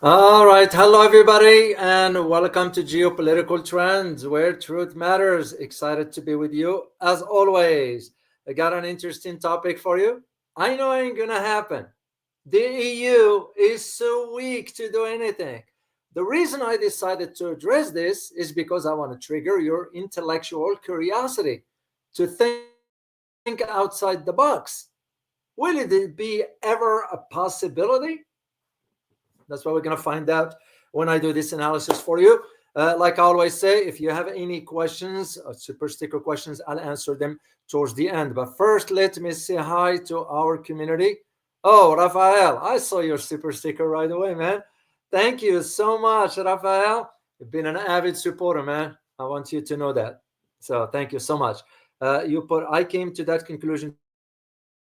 All right. Hello, everybody, and welcome to Geopolitical Trends, where truth matters. Excited to be with you. As always, I got an interesting topic for you. I know it ain't going to happen. The EU is so weak to do anything. The reason I decided to address this is because I want to trigger your intellectual curiosity to think outside the box. Will it be ever a possibility? That's what we're going to find out when I do this analysis for you. Like I always say, if you have any questions, super sticker questions, I'll answer them towards the end. But first, let me say hi to our community. Oh, Rafael, I saw your super sticker right away, man. Thank you so much, Rafael. You've been an avid supporter, man. I want you to know that. So thank you so much. You put, I came to that conclusion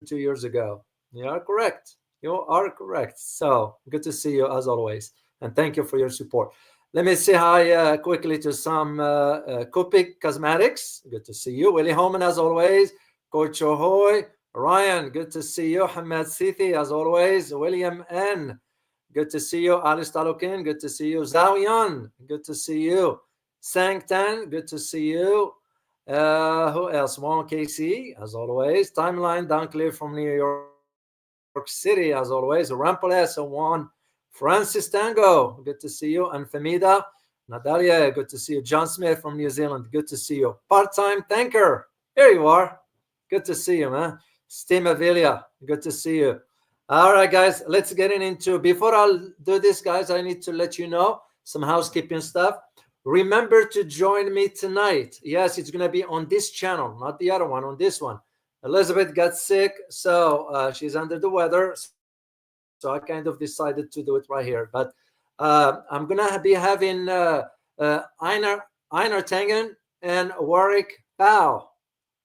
2 years ago. You are correct. You are correct. So good to see you as always. And thank you for your support. Let me say hi quickly to some Copic Cosmetics. Good to see you. Willie Holman as always. Coach Ahoy. Ryan, good to see you. Hamed Sithi as always. William N. Good to see you. Alice Talukin, good to see you. Zawiyan, good to see you. Sangtan, good to see you. Who else? Juan KC, as always. Timeline, Dunkley from New York City, as always. Ramples, Juan. Francis Tango, good to see you. And Famida, Natalia, good to see you. John Smith from New Zealand, good to see you. Part-time tanker, here you are. Good to see you, man. Steve Avila, good to see you. All right, guys, let's get into. Before I'll do this, guys, I need to let you know some housekeeping stuff. Remember to join me tonight. Yes, it's going to be on this channel, not the other one, on this one. Elizabeth got sick, so she's under the weather. So I kind of decided to do it right here. But I'm going to be having Einar Tangen and Warwick Powell.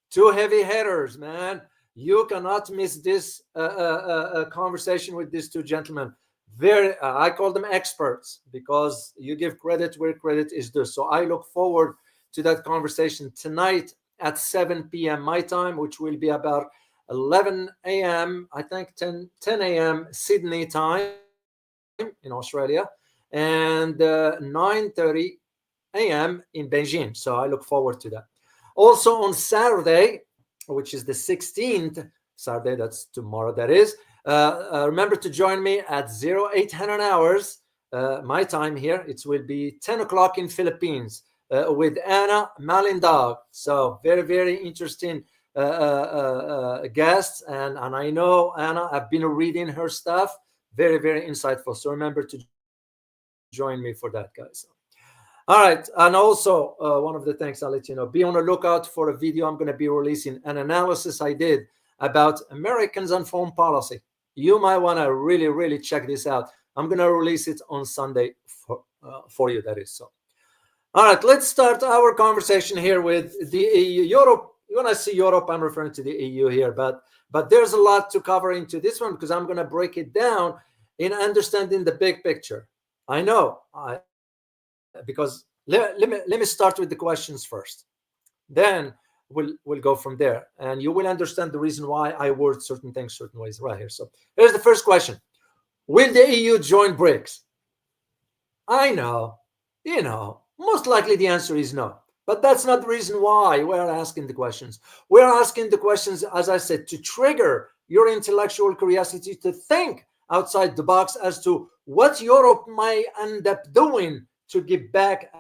Two heavy hitters, man. You cannot miss this conversation with these two gentlemen. I call them experts because you give credit where credit is due. So I look forward to that conversation tonight at 7 p.m. my time, which will be about 11 a.m. I think 10 a.m. Sydney time in Australia, and 9:30 a.m. in Beijing. So I look forward to that. Also on Saturday, which is the 16th, Saturday, that's tomorrow, that is. Remember to join me at 0800 hours, my time here. It will be 10 o'clock in Philippines with Anna Malindog. So very, very interesting guest. And I know Anna, I've been reading her stuff. Very, very insightful. So remember to join me for that, guys. All right. And also, one of the things I'll let you know, be on the lookout for a video I'm going to be releasing, an analysis I did about Americans and foreign policy. You might want to really, really check this out. I'm going to release it on Sunday for you, that is. So, all right, let's start our conversation here with the EU. Europe, when I see Europe, I'm referring to the EU here, but there's a lot to cover into this one because I'm going to break it down in understanding the big picture. I know, because let me start with the questions first. Then we'll go from there, and you will understand the reason why I word certain things certain ways right here. So here's the first question: will the EU join BRICS? I know, most likely the answer is no. But that's not the reason why we're asking the questions. We're asking the questions, as I said, to trigger your intellectual curiosity to think outside the box as to what Europe might end up doing to get back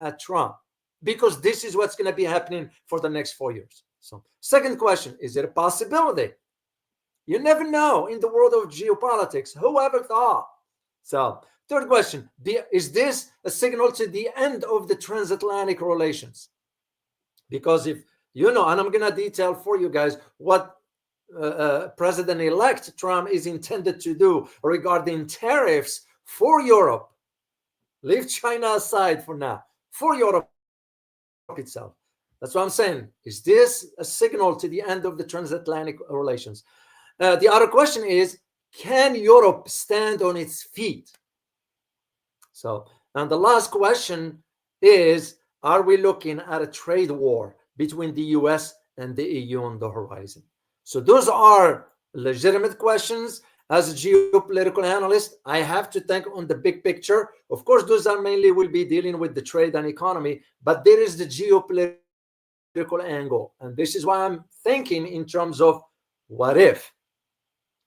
at Trump, because this is what's going to be happening for the next 4 years. So, second question: is it a possibility? You never know in the world of geopolitics. Who ever thought? So, third question: is this a signal to the end of the transatlantic relations? Because if you know, and I'm going to detail for you guys what President-elect Trump is intended to do regarding tariffs for Europe. Leave China aside for now. For Europe itself. That's what I'm saying. Is this a signal to the end of the transatlantic relations? The other question is, can Europe stand on its feet? So, and the last question is, are we looking at a trade war between the US and the EU on the horizon? So those are legitimate questions, As a geopolitical analyst, I have to think on the big picture. Of course, those are mainly will be dealing with the trade and economy, but there is the geopolitical angle. And this is why I'm thinking in terms of what if.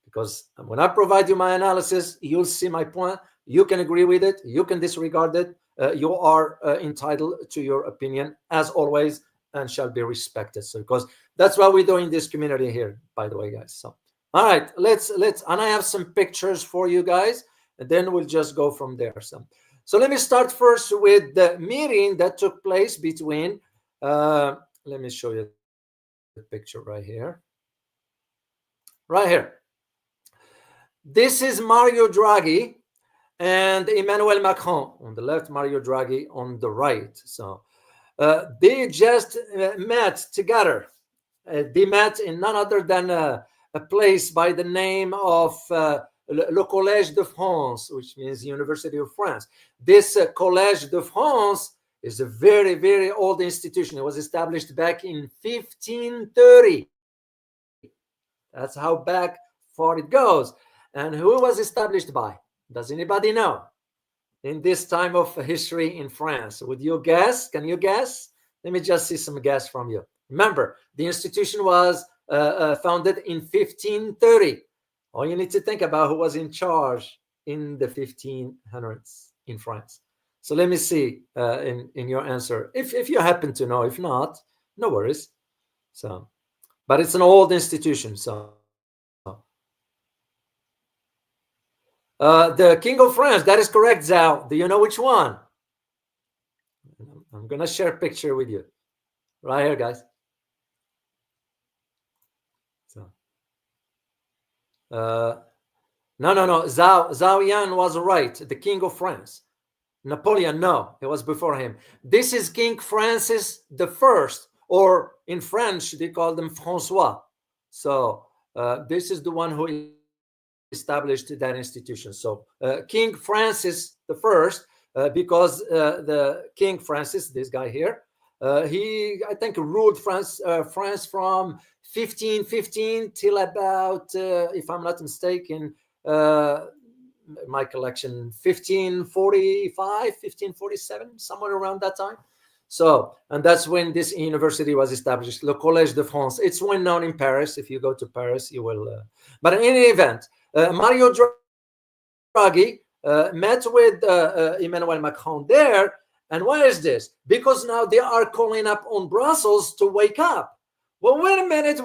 Because when I provide you my analysis, you'll see my point. You can agree with it. You can disregard it. You are entitled to your opinion, as always, and shall be respected. So, because that's what we do in this community here, by the way, guys. So, all right, let's, and I have some pictures for you guys, and then we'll just go from there. So let me start first with the meeting that took place between, let me show you the picture right here. Right here. This is Mario Draghi and Emmanuel Macron on the left, Mario Draghi on the right. So they just met together. They met in none other than a place by the name of Le Collège de France, which means University of France. This Collège de France is a very, very old institution. It was established back in 1530. That's how back far it goes. And who was established by? Does anybody know? In this time of history in France, would you guess? Can you guess? Let me just see some guess from you. Remember, the institution was founded in 1530. All you need to think about who was in charge in the 1500s in France. So let me see in your answer, if you happen to know. If not, no worries. So, but it's an old institution. So the King of France, that is correct, Zhao. Do you know which one? I'm going to share a picture with you. Right here, guys. So, no. Zhao Yan was right. The King of France. Napoleon, no. It was before him. This is King Francis I, or in French, they call them François. So this is the one who established that institution. So King Francis I, because the King Francis, this guy here, he, I think, ruled France from 1515 till about, if I'm not mistaken, my collection, 1545, 1547, somewhere around that time. So, and that's when this university was established, Le Collège de France. It's well known in Paris. If you go to Paris, you will. But in any event, Mario Draghi met with Emmanuel Macron there. And why is this? Because now they are calling up on Brussels to wake up. Well, wait a minute.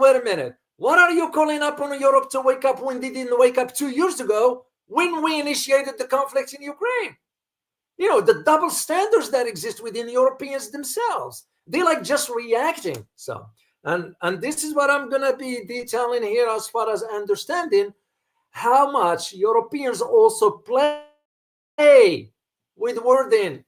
What are you calling up on Europe to wake up when they didn't wake up 2 years ago when we initiated the conflict in Ukraine? You know, the double standards that exist within Europeans themselves. They like just reacting. So, and this is what I'm going to be detailing here as far as understanding how much Europeans also play with wording.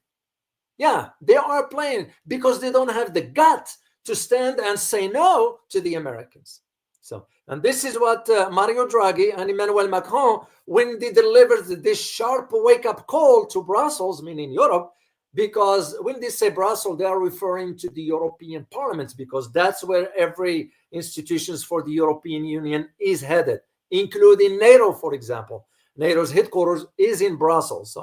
Yeah, they are playing because they don't have the gut to stand and say no to the Americans. So, and this is what Mario Draghi and Emmanuel Macron, when they delivered this sharp wake-up call to Brussels, meaning Europe, because when they say Brussels, they are referring to the European Parliament, because that's where every institutions for the European Union is headed, including NATO, for example. NATO's headquarters is in Brussels.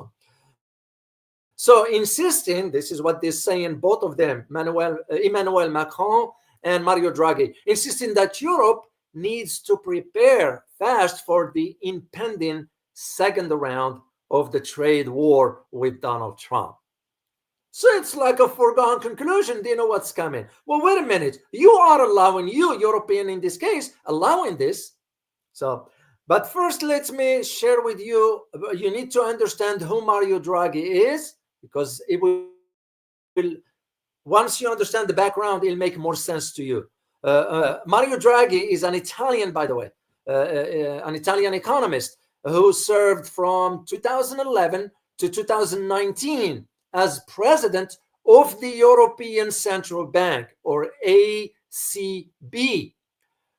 So insisting, this is what they say in both of them, Emmanuel Macron and Mario Draghi, insisting that Europe needs to prepare fast for the impending second round of the trade war with Donald Trump. So it's like a foregone conclusion. They know what's coming. Well, wait a minute. You are allowing, you, European in this case, allowing this. So, but first, let me share with you, you need to understand who Mario Draghi is, because it will, once you understand the background, it'll make more sense to you. Mario Draghi is an Italian, by the way, an Italian economist who served from 2011 to 2019 as president of the European Central Bank, or ACB,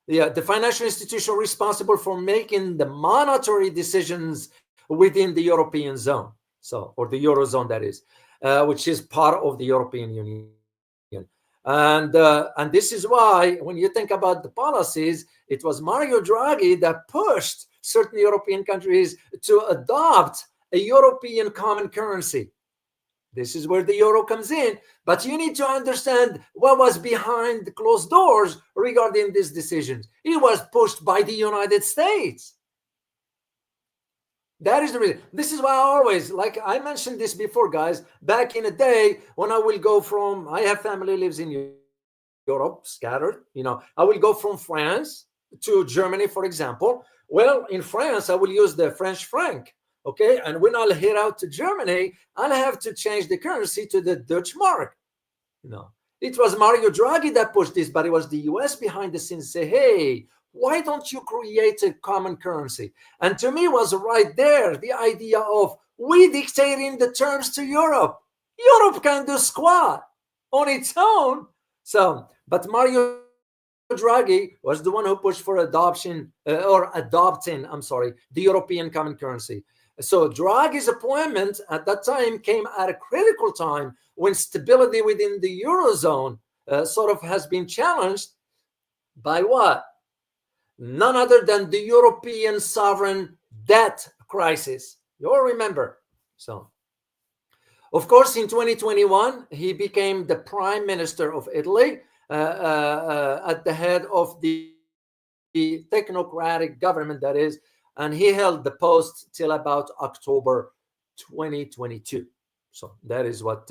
the financial institution responsible for making the monetary decisions within the European zone, so, or the Eurozone, that is, which is part of the European Union. And this is why, when you think about the policies, it was Mario Draghi that pushed certain European countries to adopt a European common currency. This is where the euro comes in. But you need to understand what was behind the closed doors regarding these decisions. It was pushed by the United States. That is the reason. This is why I always, like I mentioned this before, guys, back in the day when I will go from, I have family lives in Europe, scattered, I will go from France to Germany, for example. Well, in France, I will use the French franc. Okay, and when I'll head out to Germany, I'll have to change the currency to the Dutch mark. It was Mario Draghi that pushed this, but it was the US behind the scenes say, hey, why don't you create a common currency? And to me was right there the idea of we dictating the terms to Europe. Europe can do squat on its own. So, but Mario Draghi was the one who pushed for adopting, the European common currency. So Draghi's appointment at that time came at a critical time when stability within the Eurozone sort of has been challenged by what? None other than the European sovereign debt crisis. You all remember. So, of course, in 2021, he became the prime minister of Italy at the head of the technocratic government, that is, and he held the post till about October 2022. So that is what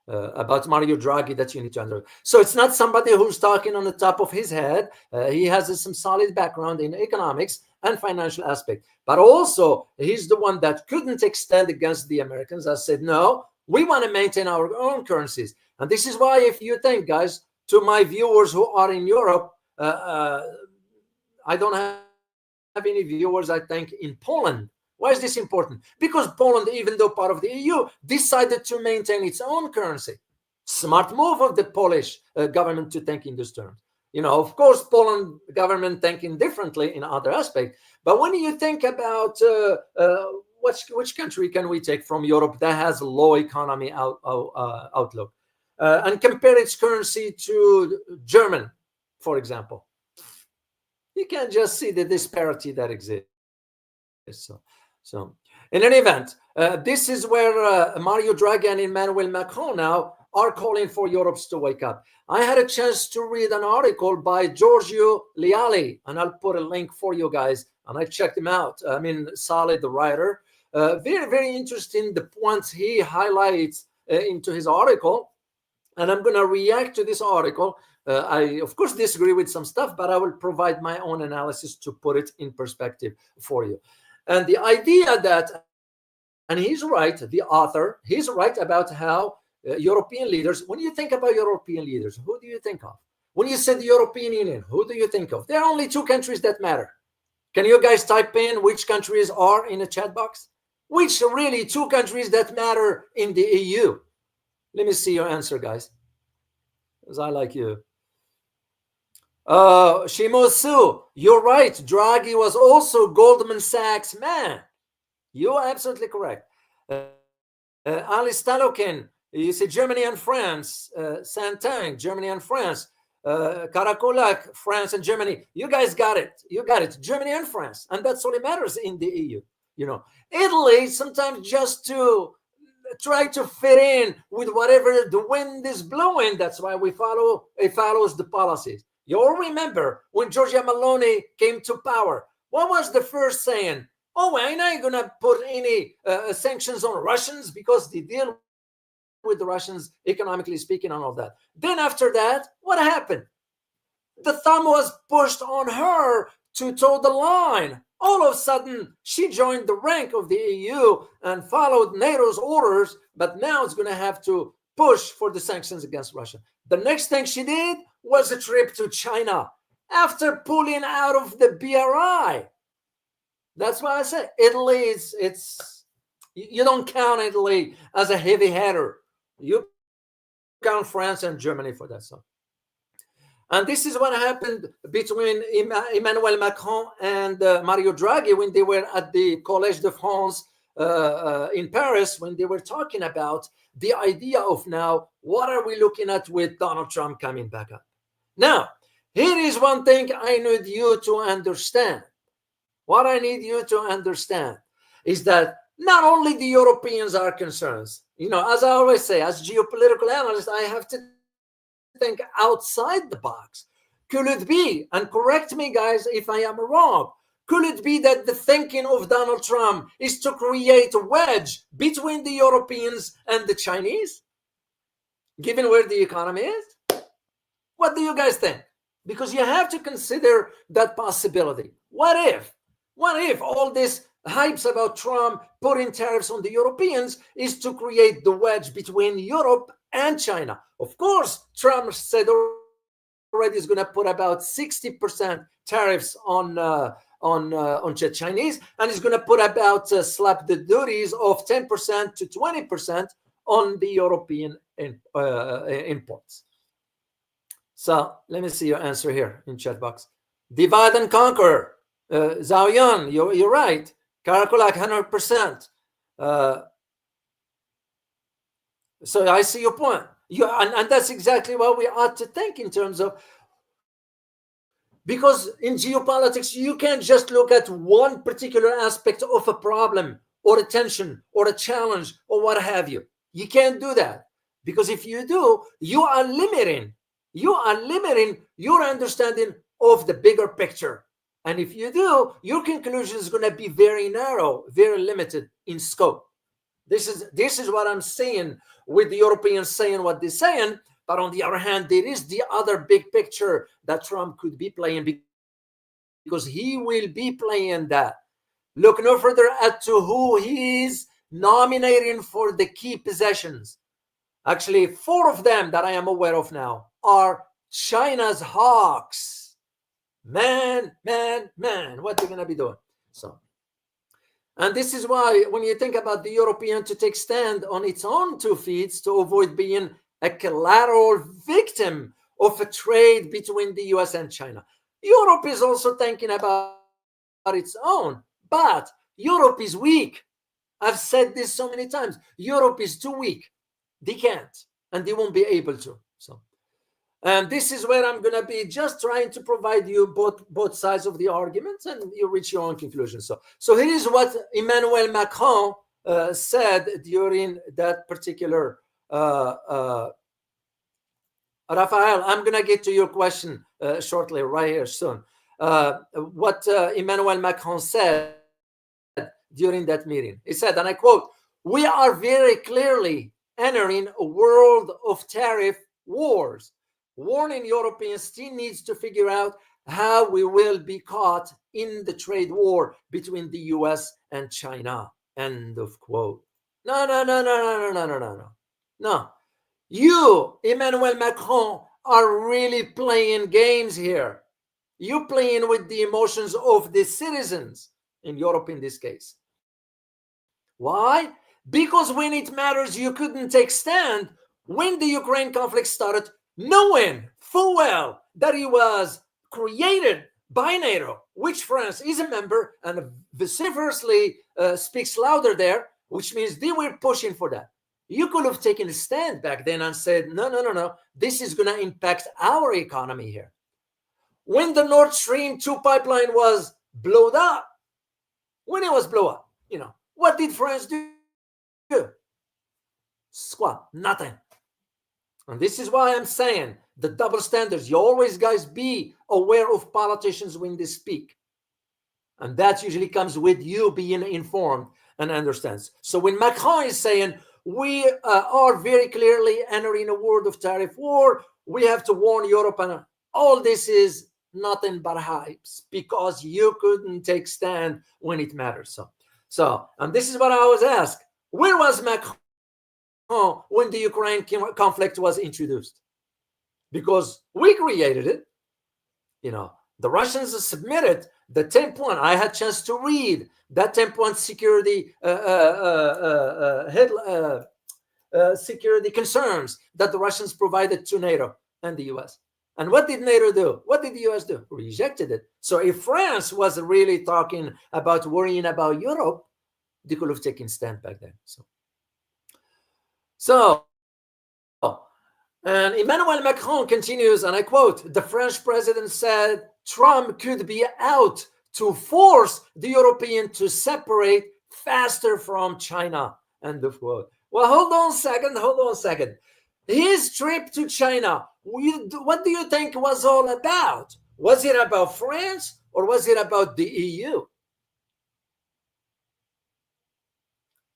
about Mario Draghi that you need to understand. So it's not somebody who's talking on the top of his head. He has some solid background in economics and financial aspect. But also, he's the one that couldn't extend against the Americans. I said, no, we want to maintain our own currencies. And this is why, if you think, guys, to my viewers who are in Europe, I don't have any viewers, I think, in Poland. Why is this important? Because Poland, even though part of the EU, decided to maintain its own currency. Smart move of the Polish government to think in these terms. Of course, Poland government thinking differently in other aspects. But when you think about which country can we take from Europe that has a low economy outlook and compare its currency to German, for example, you can just see the disparity that exists. So in any event, this is where Mario Draghi and Emmanuel Macron now are calling for Europe to wake up. I had a chance to read an article by Giorgio Leali, and I'll put a link for you guys, and I checked him out. I mean, solid writer. Very, very interesting, the points he highlights into his article. And I'm going to react to this article. I, of course, disagree with some stuff, but I will provide my own analysis to put it in perspective for you. And the idea that, and he's right, the author, he's right about how European leaders, when you think about European leaders, who do you think of? When you say the European Union, who do you think of? There are only two countries that matter. Can you guys type in which countries are in the chat box? Which really two countries that matter in the EU? Let me see your answer, guys, because I like you. Shimosu, you're right. Draghi was also Goldman Sachs man. You're absolutely correct. Ali Stalokin, you say Germany and France. Santang, Germany and France. Karakolak, France and Germany. You guys got it. You got it. Germany and France. And that's all that matters in the EU. Italy, sometimes just to try to fit in with whatever the wind is blowing. That's why it follows the policies. You all remember when Giorgia Meloni came to power, what was the first saying? Oh, we're not going to put any sanctions on Russians because they deal with the Russians, economically speaking, and all that. Then after that, what happened? The thumb was pushed on her to toe the line. All of a sudden, she joined the rank of the EU and followed NATO's orders, but now it's going to have to push for the sanctions against Russia. The next thing she did was a trip to China after pulling out of the BRI. That's why I say Italy you don't count Italy as a heavy hitter. You count France and Germany for that stuff. And this is what happened between Emmanuel Macron and Mario Draghi when they were at the Collège de France in Paris, when they were talking about the idea of now, what are we looking at with Donald Trump coming back up? Now, here is one thing I need you to understand. what I need you to understand is that not only the Europeans are concerned, as I always say, as geopolitical analyst, I have to think outside the box. Could it be, and correct me guys if I am wrong, could it be that the thinking of Donald Trump is to create a wedge between the Europeans and the Chinese, given where the economy is? What do you guys think? Because you have to consider that possibility. What if all this hypes about Trump putting tariffs on the Europeans is to create the wedge between Europe and China? Of course, Trump said already is going to put about 60% tariffs on the Chinese, and he's going to put about slap the duties of 10% to 20% on the European imports. So let me see your answer here in chat box. Divide and conquer. Zhao Yun, you're right. Karakulak, 100%. So I see your point. And that's exactly what we ought to think in terms of, because in geopolitics, you can't just look at one particular aspect of a problem or a tension or a challenge or what have you. You can't do that, because if you do, you are limiting your understanding of the bigger picture. And if you do, your conclusion is going to be very narrow, very limited in scope. This is what I'm saying with the Europeans saying what they're saying. But on the other hand, there is the other big picture that Trump could be playing, because he will be playing that. Look no further at to who he's nominating for the key positions. Actually, 4 of them that I am aware of now are China's hawks. Man, what they're going to be doing. So, and this is why when you think about the European to take stand on its own 2 feet to avoid being a collateral victim of a trade between the US and China, Europe is also thinking about its own, but Europe is weak. I've said this so many times. Europe is too weak. They can't, and they won't be able to. So, and this is where I'm going to be just trying to provide you both sides of the arguments, and you reach your own conclusion. So here is what Emmanuel Macron said during that particular. Rafael, I'm going to get to your question shortly, right here soon. What Emmanuel Macron said during that meeting. He said, and I quote, "We are very clearly entering a world of tariff wars. Warning Europeans still needs to figure out how we will be caught in the trade war between the US and China." End of quote. No. You, Emmanuel Macron, are really playing games here. You're playing with the emotions of the citizens in Europe in this case. Why? Because when it matters, you couldn't take stand when the Ukraine conflict started, knowing full well that it was created by NATO, which France is a member and vociferously speaks louder there, which means they were pushing for that. You could have taken a stand back then and said, no, this is going to impact our economy here. When the Nord Stream 2 pipeline was blown up, what did France do? Squat, nothing. And this is why I'm saying the double standards. You always, guys, be aware of politicians when they speak. And that usually comes with you being informed and understands. So when Macron is saying, we are very clearly entering a world of tariff war, we have to warn Europe, and all this is nothing but hypes, because you couldn't take stand when it matters. So, and this is what I always ask. Where was Macron when the Ukraine conflict was introduced? Because we created it. The Russians submitted the 10-point. I had a chance to read that 10-point security security concerns that the Russians provided to NATO and the US. And what did NATO do? What did the US do? Rejected it. So if France was really talking about worrying about Europe, they could have taken stand back then. So, and Emmanuel Macron continues, and I quote, the French president said Trump could be out to force the European to separate faster from China and the world. Well, hold on a second. His trip to China, what do you think was all about? Was it about France or was it about the EU?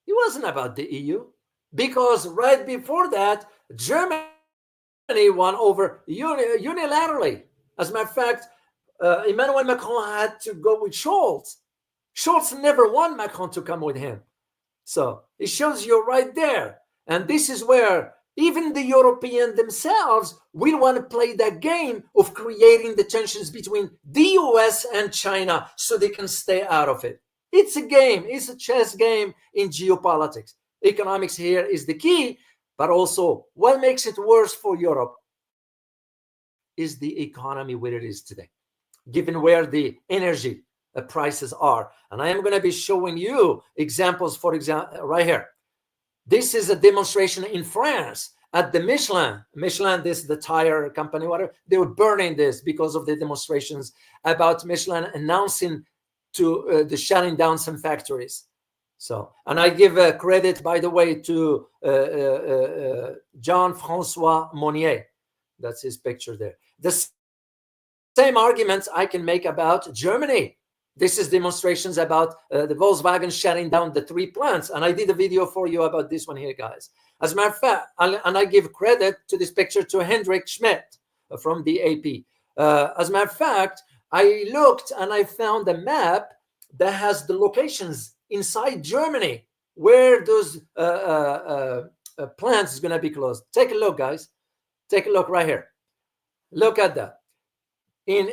It wasn't about the EU, because right before that, Germany won over unilaterally. As a matter of fact, Emmanuel Macron had to go with Scholz. Scholz never won Macron to come with him. So it shows you right there. And this is where even the Europeans themselves will want to play that game of creating the tensions between the US and China so they can stay out of it. It's a game. It's a chess game in geopolitics. Economics here is the key, but also what makes it worse for Europe is the economy where it is today, given where the energy prices are. And I am going to be showing you examples, for example, right here. This is a demonstration in France at the Michelin. Michelin, this is the tire company, whatever. They were burning this because of the demonstrations about Michelin announcing to the shutting down some factories. So, and I give credit, by the way, to Jean-François Monnier. That's his picture there. The same arguments I can make about Germany. This is demonstrations about the Volkswagen shutting down the 3 plants. And I did a video for you about this one here, guys. As a matter of fact, and I give credit to this picture to Hendrik Schmidt from the AP. As a matter of fact, I looked and I found a map that has the locations inside Germany where those plants is going to be closed. Take a look, guys. Take a look right here. Look at that. In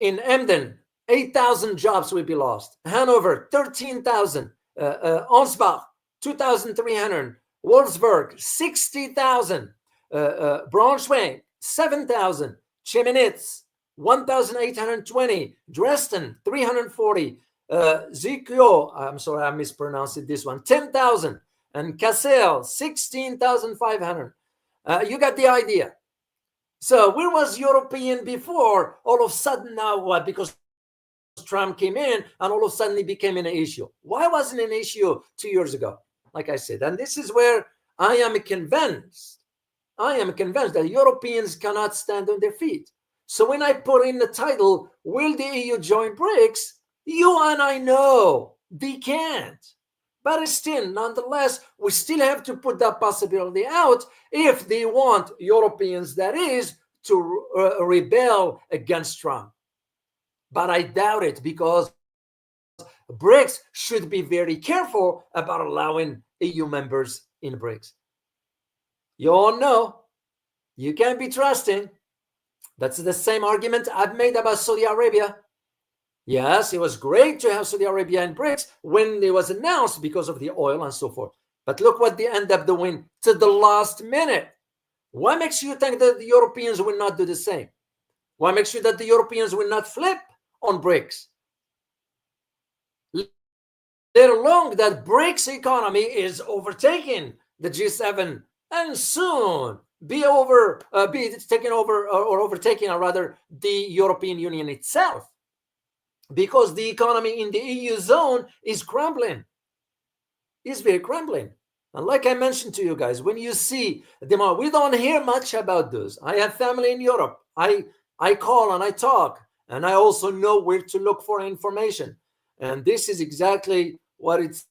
Emden, 8,000 jobs will be lost. Hanover, 13,000. Ansbach, 2,300. Wolfsburg, 60,000. Braunschweig, 7,000. Chemnitz, 1,820. Dresden, 340. Zikyo, I'm sorry, I mispronounced this one, 10,000. And Kassel, 16,500. You got the idea. So where was European before? All of a sudden now what? Because Trump came in and all of a sudden it became an issue. Why wasn't it an issue 2 years ago? Like I said, and this is where I am convinced that Europeans cannot stand on their feet. So when I put in the title, will the EU join BRICS? You and I know they can't. But still, nonetheless, we still have to put that possibility out if they want Europeans, that is, to rebel against Trump. But I doubt it, because BRICS should be very careful about allowing EU members in BRICS. You all know you can't be trusting. That's the same argument I've made about Saudi Arabia. Yes, it was great to have Saudi Arabia in BRICS when it was announced because of the oil and so forth. But look what they end up doing to the last minute. What makes you think that the Europeans will not do the same? What makes you that the Europeans will not flip on BRICS? Let alone that BRICS economy is overtaking the G7 and soon be taken over or overtaking, or rather, the European Union itself. Because the economy in the EU zone is crumbling. It's very crumbling. And like I mentioned to you guys, when you see demand, we don't hear much about this. I have family in Europe. I call and I talk, and I also know where to look for information. And this is exactly what it's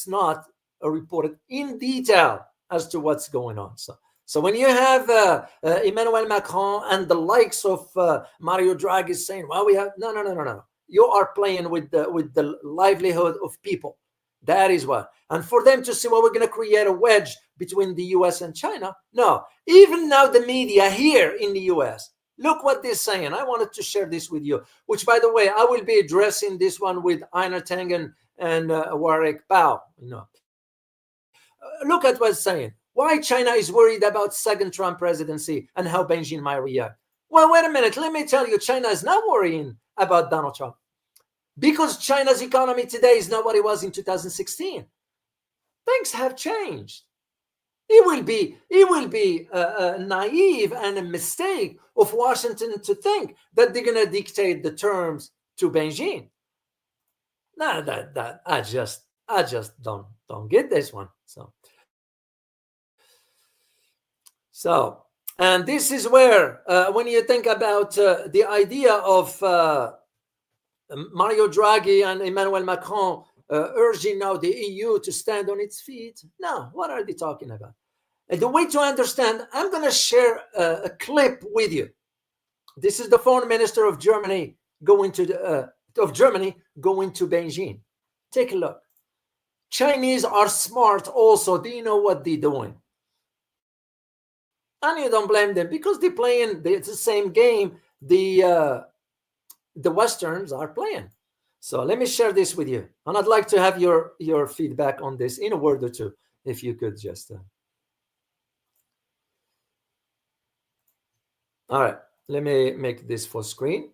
not reported in detail as to what's going on. So when you have Emmanuel Macron and the likes of Mario Draghi saying, well, we have, no. You are playing with the livelihood of people. That is what. And for them to say, well, we're going to create a wedge between the US and China. No, even now the media here in the US, look what they're saying. I wanted to share this with you, which, by the way, I will be addressing this one with Einar Tangen and Warwick Pao. Look at what's saying. Why China is worried about second Trump presidency and how Beijing might react. Well, wait a minute. Let me tell you, China is not worrying about Donald Trump, because China's economy today is not what it was in 2016. Things have changed. It will be naive and a mistake of Washington to think that they're going to dictate the terms to Beijing. Nah, that I just don't get this one. So, and this is where when you think about the idea of Mario Draghi and Emmanuel Macron urging now the EU to stand on its feet. Now, what are they talking about? And the way to understand, I'm going to share a clip with you. This is the foreign minister of Germany going to Beijing. Take a look. Chinese are smart also. Do you know what they're doing? And you don't blame them because they're playing the same game the Westerns are playing. So let me share this with you. And I'd like to have your feedback on this in a word or two, if you could just... All right, let me make this full screen.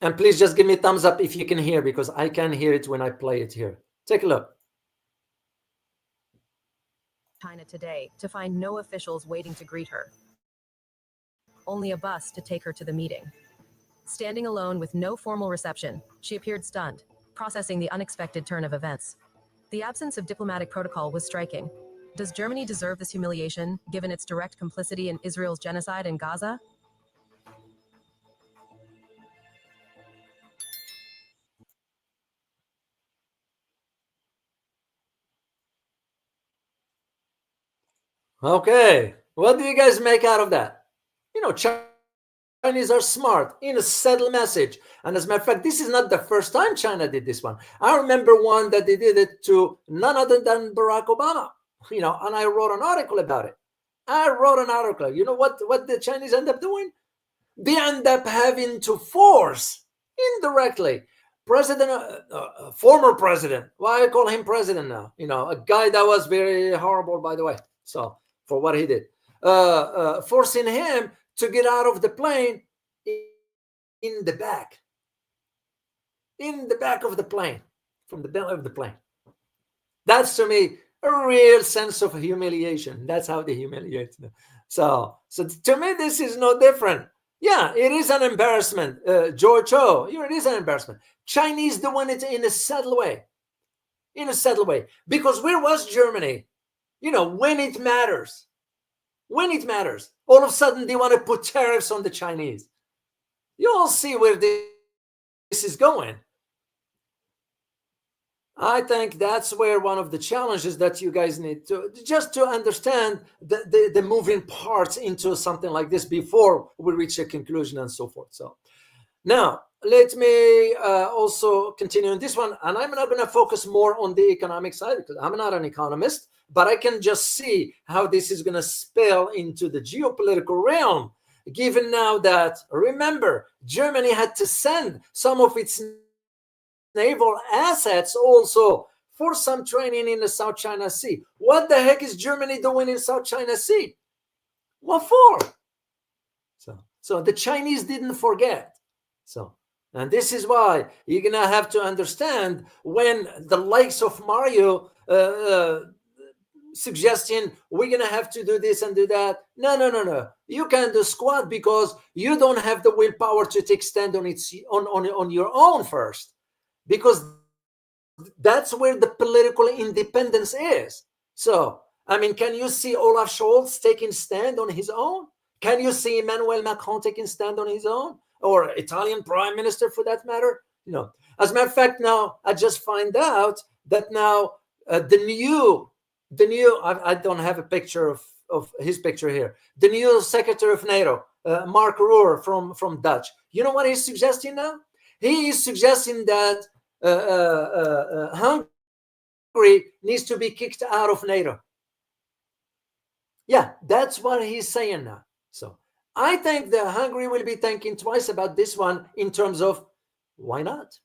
And please just give me a thumbs up if you can hear, because I can hear it when I play it here. Take a look. China today to find no officials waiting to greet her. Only a bus to take her to the meeting. Standing alone with no formal reception, she appeared stunned, processing the unexpected turn of events. The absence of diplomatic protocol was striking. Does Germany deserve this humiliation, given its direct complicity in Israel's genocide in Gaza? Okay, what do you guys make out of that? You know, Chinese are smart in a subtle message. And as a matter of fact, this is not the first time China did this one. I remember one that they did it to none other than Barack Obama, you know, and I wrote an article about it. You know what the Chinese end up doing? They end up having to force indirectly former president. Why I call him president now? You know, a guy that was very horrible, by the way. So for what he did, forcing him to get out of the plane in the back of the plane, from the belly of the plane. That's, to me, a real sense of humiliation. That's how they humiliate them. So to me, this is no different. Yeah, it is an embarrassment. George O, it is an embarrassment. Chinese doing it in a subtle way. Because where was Germany? You know, when it matters. All of a sudden, they want to put tariffs on the Chinese. You all see where this is going. I think that's where one of the challenges that you guys need to just to understand the moving parts into something like this before we reach a conclusion and so forth. So now let me also continue on this one, and I'm not going to focus more on the economic side because I'm not an economist, but I can just see how this is going to spill into the geopolitical realm, given now that, remember, Germany had to send some of its naval assets also for some training in the South China Sea. What the heck is Germany doing in South China Sea? What for? So the Chinese didn't forget. And this is why you're gonna have to understand when the likes of Mario suggesting we're gonna have to do this and do that. No. You can't do squat because you don't have the willpower to take stand on your own first. Because that's where the political independence is. So, I mean, can you see Olaf Scholz taking stand on his own? Can you see Emmanuel Macron taking stand on his own? Or Italian prime minister, for that matter? You know, as a matter of fact, now I just find out that now the new I don't have a picture of his picture here. The new Secretary of NATO, Mark Rutte from Dutch. You know what he's suggesting now? He is suggesting that Hungary needs to be kicked out of NATO. Yeah, that's what he's saying now. So I think that Hungary will be thinking twice about this one in terms of why not?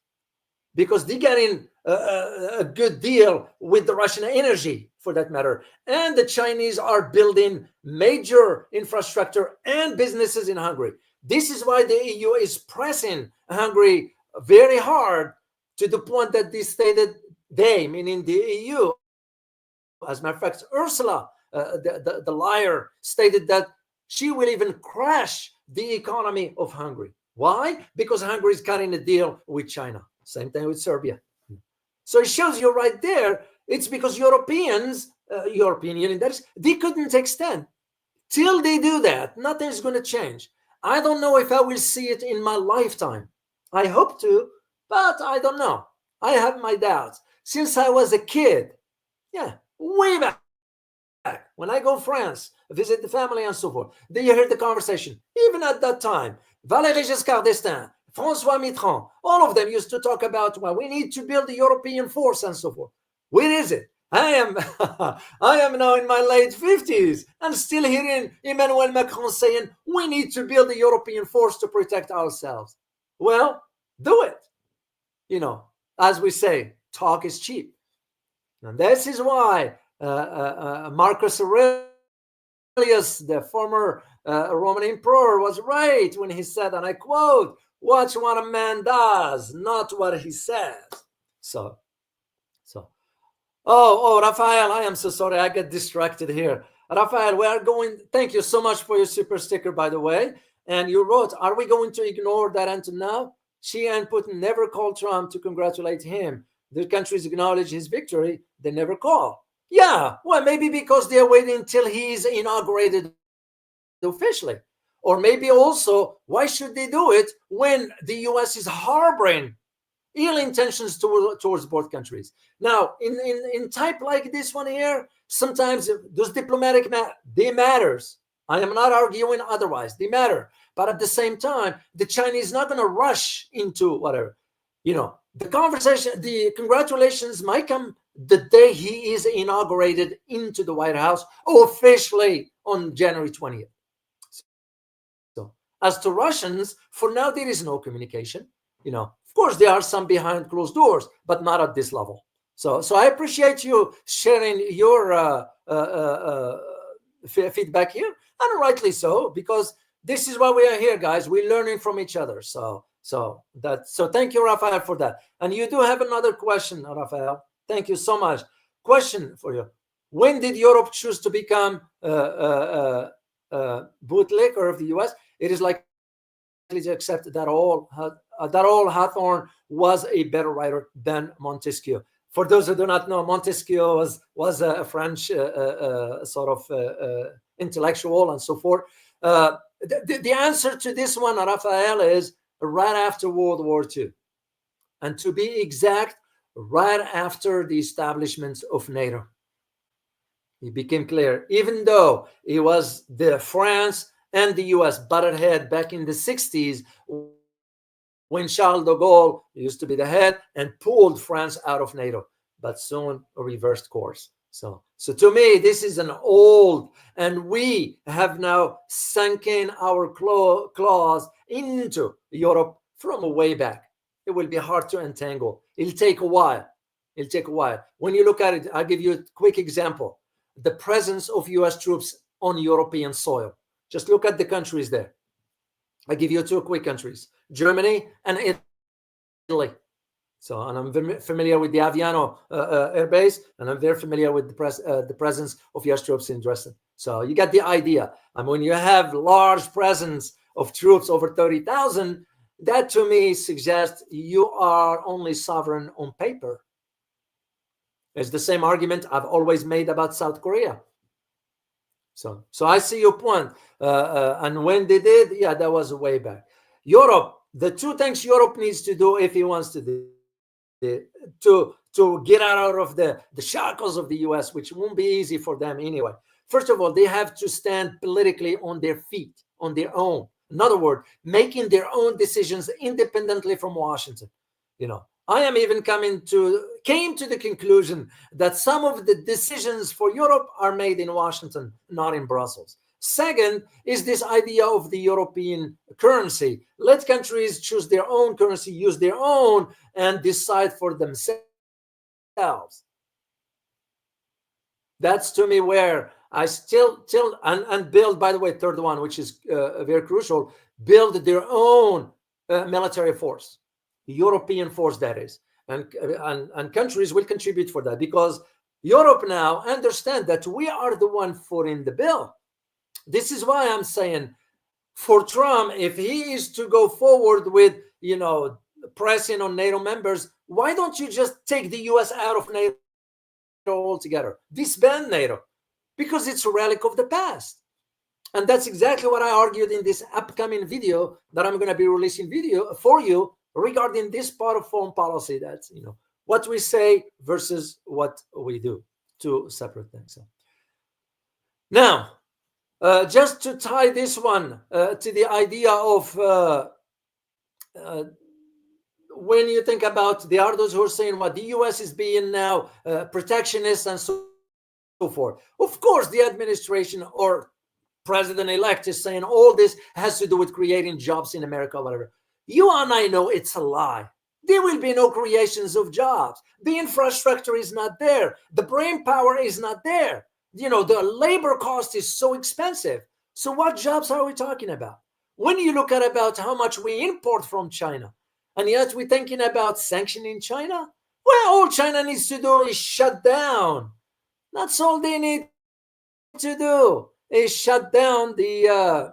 Because they're getting a good deal with the Russian energy, for that matter. And the Chinese are building major infrastructure and businesses in Hungary. This is why the EU is pressing Hungary very hard, to the point that they, meaning the EU, as a matter of fact, Ursula, the liar, stated that she will even crash the economy of Hungary. Why? Because Hungary is cutting a deal with China. Same thing with Serbia. So it shows you right there, it's because Europeans, European Union, they couldn't extend. Till they do that, nothing's going to change. I don't know if I will see it in my lifetime. I hope to, but I don't know. I have my doubts. Since I was a kid, way back, when I go to France, visit the family and so forth, then you hear the conversation. Even at that time, Valéry Giscard d'Estaing, François Mitterrand, all of them used to talk about, well, we need to build the European force and so forth. Where is it? I am now in my late 50s and still hearing Emmanuel Macron saying we need to build a European force to protect ourselves. Well, do it. As we say, talk is cheap. And this is why Marcus Aurelius, the former Roman emperor, was right when he said, and I quote, "Watch what a man does, not what he says." So. Oh, Rafael, I am so sorry. I get distracted here. Rafael, we are going. Thank you so much for your super sticker, by the way. And you wrote, are we going to ignore that until now? Xi and Putin never called Trump to congratulate him. The countries acknowledge his victory. They never call. Yeah, well, maybe because they're waiting until he's inaugurated officially. Or maybe also, why should they do it when the U.S. is harboring ill intentions towards both countries? Now, in type like this one here, sometimes those diplomatic they matters. I am not arguing otherwise. They matter. But at the same time, the Chinese not going to rush into whatever. The conversation, the congratulations might come the day he is inaugurated into the White House officially on January 20th. So, as to Russians, for now, there is no communication. Of course, there are some behind closed doors, but not at this level. So I appreciate you sharing your feedback here, and rightly so, because this is why we are here, guys. We're learning from each other. So thank you, Rafael, for that. And you do have another question, Rafael. Thank you so much. Question for you: when did Europe choose to become bootlegger of the U.S.? It is likely to accept that all Hawthorne was a better writer than Montesquieu. For those who do not know, Montesquieu was a French sort of intellectual and so forth. The answer to this one, Raphael, is right after World War II. And to be exact, right after the establishment of NATO. It became clear, even though it was the France and the US butted head back in the 60s, when Charles de Gaulle used to be the head and pulled France out of NATO, but soon reversed course. So to me, this is an old, and we have now sunken our claws into Europe from way back. It will be hard to untangle. It'll take a while. When you look at it, I'll give you a quick example. The presence of US troops on European soil. Just look at the countries there. I give you two quick countries, Germany and Italy. So, and I'm familiar with the Aviano air base, and I'm very familiar with the presence of US troops in Dresden. So you get the idea. And when you have large presence of troops over 30,000, that to me suggests you are only sovereign on paper. It's the same argument I've always made about South Korea. So I see your point. And when they did, that was way back. Europe, the two things Europe needs to do if he wants to do to get out of the shackles of the US, which won't be easy for them anyway. First of all, they have to stand politically on their feet, on their own. In other words, making their own decisions independently from Washington. I am even came to the conclusion that some of the decisions for Europe are made in Washington, not in Brussels. Second is this idea of the European currency. Let countries choose their own currency, use their own, and decide for themselves. That's to me where I still and build, by the way, third one, which is very crucial, build their own military force. European force, that is, and countries will contribute for that, because Europe now understand that we are the one footing the bill. This is why I'm saying For Trump, if he is to go forward with, pressing on NATO members, why don't you just take the US out of NATO altogether? Disband NATO, because it's a relic of the past. And that's exactly what I argued in this upcoming video that I'm going to be releasing video for you regarding this part of foreign policy. That's, what we say versus what we do, two separate things. Now, just to tie this one to the idea of when you think about the others who are saying what the US is being now protectionist and so forth. Of course, the administration or president-elect is saying all this has to do with creating jobs in America, whatever. You and I know it's a lie. There will be no creations of jobs. The infrastructure is not there. The brain power is not there. The labor cost is so expensive. So what jobs are we talking about? When you look at about how much we import from China, and yet we're thinking about sanctioning China, well, all China needs to do is shut down. That's all they need to do, is shut down the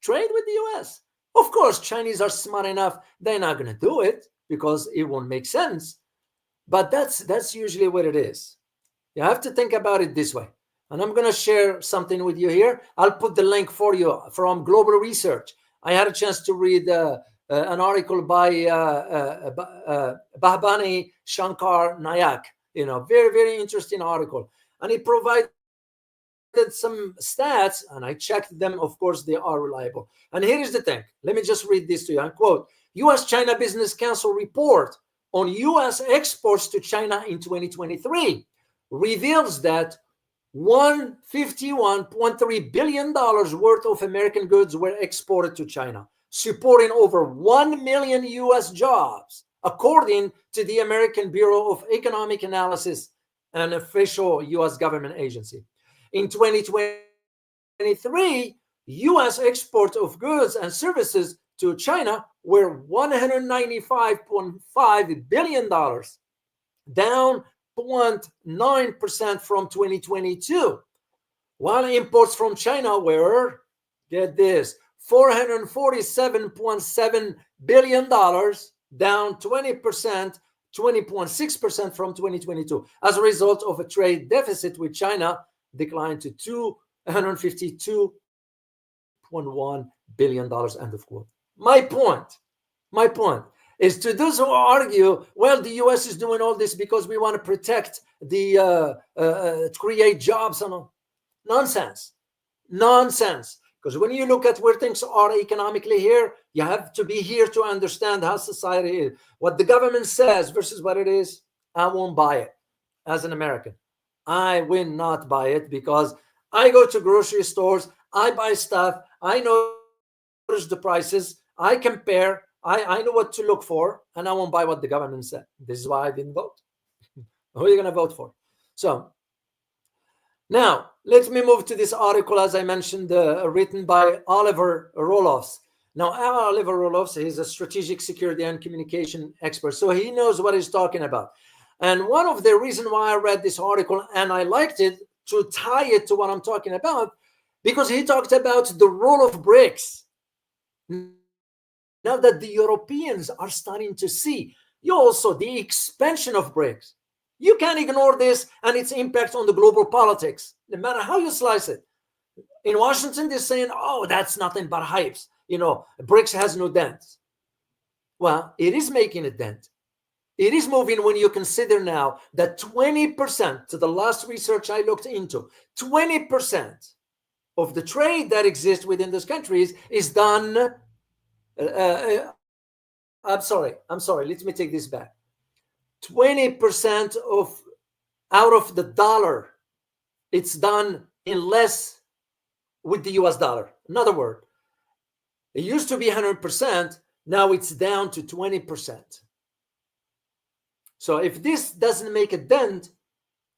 trade with the US. Of course, Chinese are smart enough, they're not going to do it because it won't make sense. But that's usually what it is. You have to think about it this way. And I'm going to share something with you here. I'll put the link for you from Global Research. I had a chance to read an article by Bhavani Shankar Nayak. Very, very interesting article. And he provided some stats, and I checked them. Of course, they are reliable. And here is the thing. Let me just read this to you. I quote, U.S.-China Business Council report on U.S. exports to China in 2023 reveals that $151.3 billion worth of American goods were exported to China, supporting over 1 million U.S. jobs, according to the American Bureau of Economic Analysis, an official U.S. government agency. In 2023, U.S. exports of goods and services to China were $195.5 billion, down 0.9% from 2022, while imports from China were, get this, $447.7 billion, down 20.6% from 2022, as a result of a trade deficit with China declined to $252.1 billion, end of quote. My point is to those who argue, well, the U.S. is doing all this because we want to protect to create jobs and all. Nonsense. Because when you look at where things are economically here, you have to be here to understand how society is. What the government says versus what it is, I won't buy it as an American. I will not buy it because I go to grocery stores, I buy stuff, I notice the prices, I compare, I know what to look for, and I won't buy what the government said. This is why I didn't vote. Who are you going to vote for? So now let me move to this article, as I mentioned, written by Oliver Roloffs. Now, Oliver Roloffs is a strategic security and communication expert, so he knows what he's talking about. And one of the reasons why I read this article, and I liked it to tie it to what I'm talking about, because he talked about the role of BRICS. Now that the Europeans are starting to see, also the expansion of BRICS. You can't ignore this and its impact on the global politics, no matter how you slice it. In Washington, they're saying, oh, that's nothing but hypes. BRICS has no dent. Well, it is making a dent. It is moving when you consider now that 20%, to the last research I looked into, 20% of the trade that exists within those countries is done. I'm sorry. Let me take this back. 20% out of the dollar, it's done in less with the US dollar. In other words, it used to be 100%. Now it's down to 20%. So if this doesn't make a dent,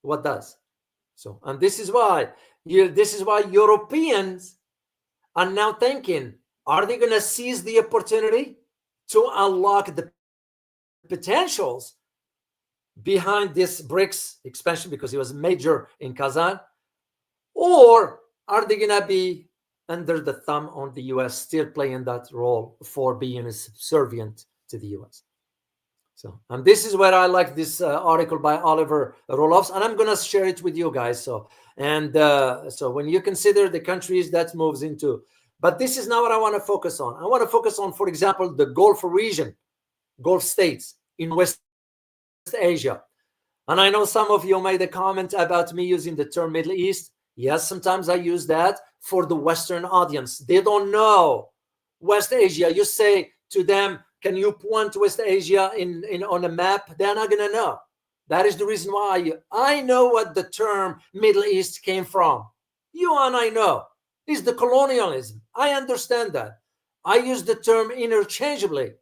what does? So, and this is why Europeans are now thinking, are they going to seize the opportunity to unlock the potentials behind this BRICS expansion, because it was major in Kazan? Or are they going to be under the thumb on the US, still playing that role for being subservient to the US. So, and this is where I like this article by Oliver Roloffs, and I'm going to share it with you guys. So, and so when you consider the countries that moves into, but this is not what I want to focus on. I want to focus on, for example, the Gulf region, Gulf states in West Asia. And I know some of you made a comment about me using the term Middle East. Yes, sometimes I use that for the Western audience. They don't know West Asia. You say to them, can you point West Asia on a map? They're not going to know. That is the reason why I know what the term Middle East came from. You and I know. It's the colonialism. I understand that. I use the term interchangeably.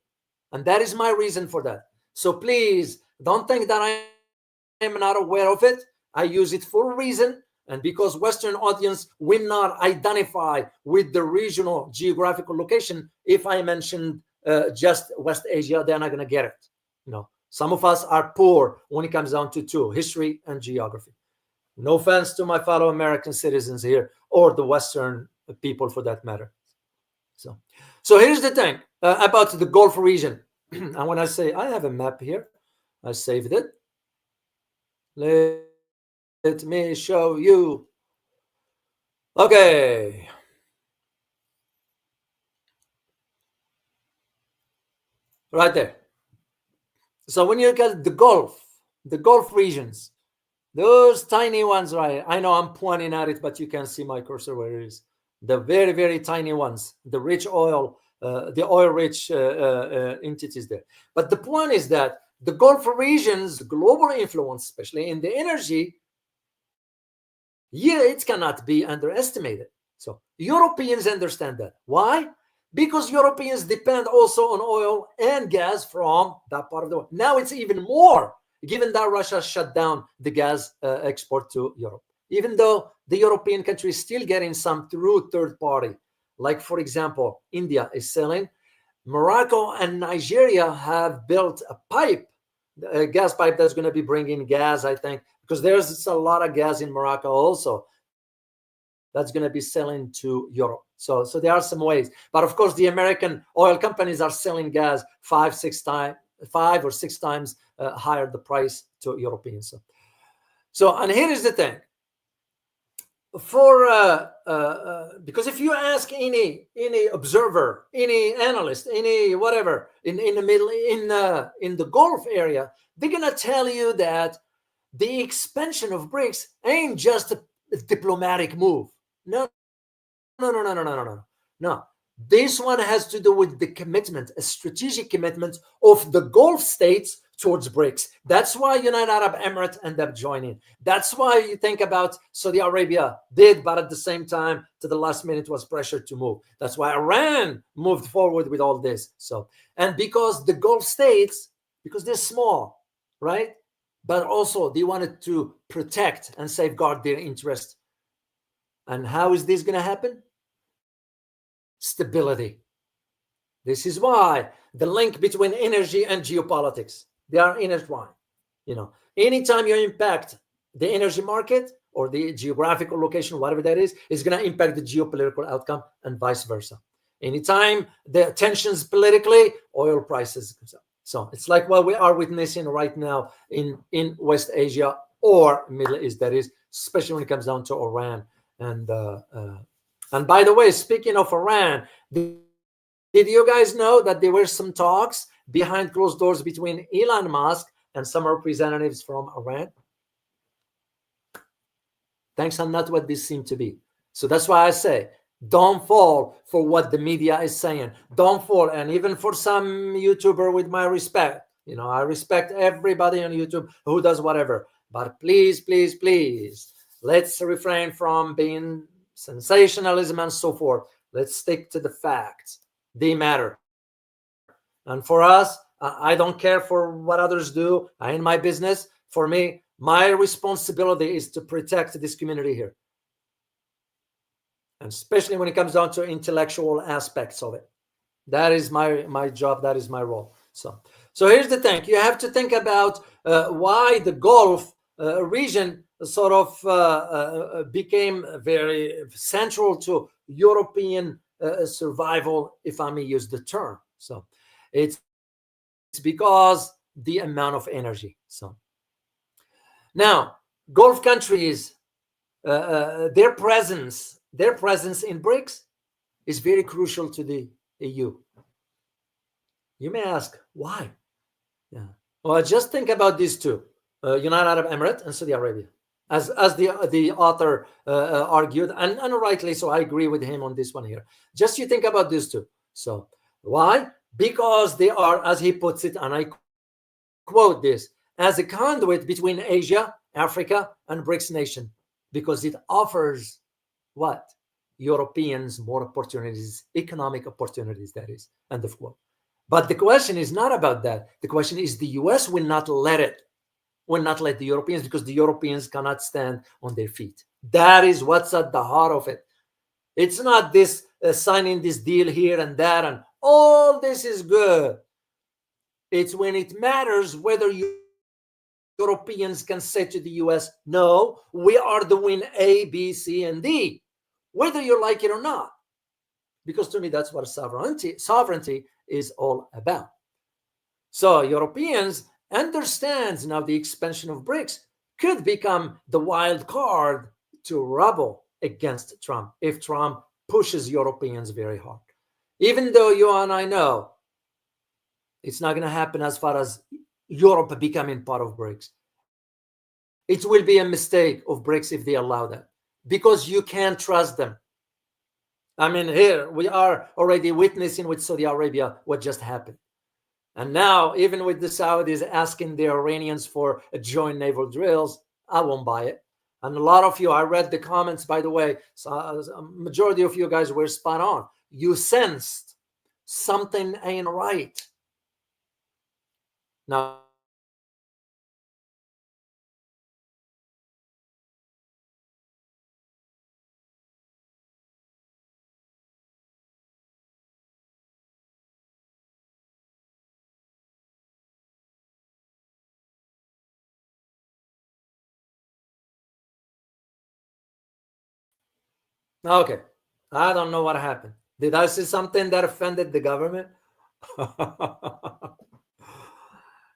And that is my reason for that. So please don't think that I am not aware of it. I use it for a reason. And because Western audience will not identify with the regional geographical location, if I mentioned just West Asia, they're not going to get it. You know, some of us are poor when it comes down to two, history and geography. No offense to my fellow American citizens here, or the Western people for that matter. So here's the thing about the Gulf region. And when I say I have a map here, I saved it. Let me show you. Okay. Right there. So when you look at the Gulf regions, those tiny ones, right? I know I'm pointing at it, but you can see my cursor where it is. The very, very tiny ones, the rich oil, the oil-rich entities there. But the point is that the Gulf region's global influence, especially in the energy, yeah, it cannot be underestimated. So Europeans understand that. Why? Because Europeans depend also on oil and gas from that part of the world. Now it's even more, given that Russia shut down the gas export to Europe. Even though the European countries still getting some through third party. Like, for example, India is selling. Morocco and Nigeria have built a pipe, a gas pipe that's going to be bringing gas, I think, because there's a lot of gas in Morocco also that's going to be selling to Europe. So there are some ways. But of course, the American oil companies are selling gas 5 or 6 times higher the price to Europeans. So and here is the thing. Because if you ask any observer, any analyst, any whatever in the Gulf area, they're gonna tell you that the expansion of BRICS ain't just a diplomatic move. No. This one has to do with the commitment, a strategic commitment of the Gulf states towards BRICS. That's why United Arab Emirates end up joining. That's why you think about Saudi Arabia did, but at the same time, to the last minute was pressured to move. That's why Iran moved forward with all this. So, and because the Gulf states, because they're small, right? But also they wanted to protect and safeguard their interest. And how is this going to happen? Stability. This is why the link between energy and geopolitics, they are intertwined. You know, anytime you impact the energy market or the geographical location, whatever that is going to impact the geopolitical outcome and vice versa. Anytime the tensions politically, oil prices goes up. So it's like what we are witnessing right now in West Asia or Middle East, that is, especially when it comes down to Iran. And by the way, speaking of Iran, did you guys know that there were some talks behind closed doors between Elon Musk and some representatives from Iran? Thanks, and not what this seemed to be. So that's why I say, don't fall for what the media is saying. Don't fall. And even for some YouTuber, with my respect, you know, I respect everybody on YouTube who does whatever. But please, please, please, let's refrain from being sensationalism and so forth. Let's stick to the facts. They matter. And for us, I don't care for what others do. I in my business. For me, my responsibility is to protect this community here. And especially when it comes down to intellectual aspects of it. That is my job. That is my role. So here's the thing. You have to think about why the Gulf region sort of became very central to European survival, if I may use the term. So it's because the amount of energy. So now, Gulf countries, their presence in BRICS is very crucial to the EU. You may ask why. Yeah. Well, just think about these two: United Arab Emirates and Saudi Arabia. As the author argued, and rightly so, I agree with him on this one here. Just you think about these two. So why? Because they are, as he puts it, and I quote this, as a conduit between Asia, Africa, and BRICS nation, because it offers what? Europeans more opportunities, economic opportunities, that is, end of quote. But the question is not about that. The question is the US will not let the Europeans, because the Europeans cannot stand on their feet. That is what's at the heart of it. It's not this signing this deal here and that, and all this is good. It's when it matters whether Europeans can say to the US, no, we are doing A, B, C, and D, whether you like it or not. Because to me, that's what sovereignty is all about. So Europeans understands now the expansion of BRICS could become the wild card to rebel against Trump if Trump pushes Europeans very hard. Even though you and I know it's not going to happen as far as Europe becoming part of BRICS. It will be a mistake of BRICS if they allow that, because you can't trust them. I mean, here we are already witnessing with Saudi Arabia what just happened. And now, even with the Saudis asking the Iranians for joint naval drills, I won't buy it. And a lot of you, I read the comments, by the way, so a majority of you guys were spot on. You sensed something ain't right. Now, okay, I don't know what happened. Did I say something that offended the government?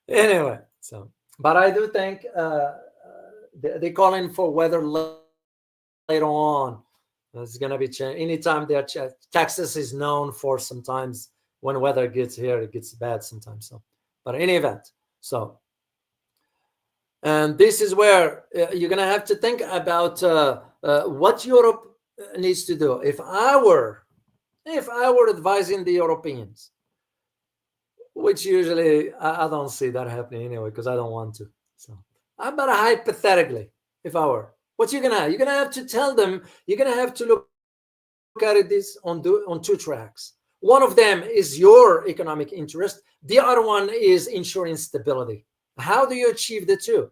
Anyway, so, but I do think they calling for weather later on. It's going to be changed. Anytime they're Texas is known for sometimes when weather gets here, it gets bad sometimes. So, but in any event, so, and this is where you're going to have to think about what Europe needs to do. If I were advising the Europeans, which usually I don't see that happening anyway, because I don't want to. So, but hypothetically, if I were, what you're gonna have to tell them, you're gonna have to look at this on two tracks. One of them is your economic interest. The other one is ensuring stability. How do you achieve the two?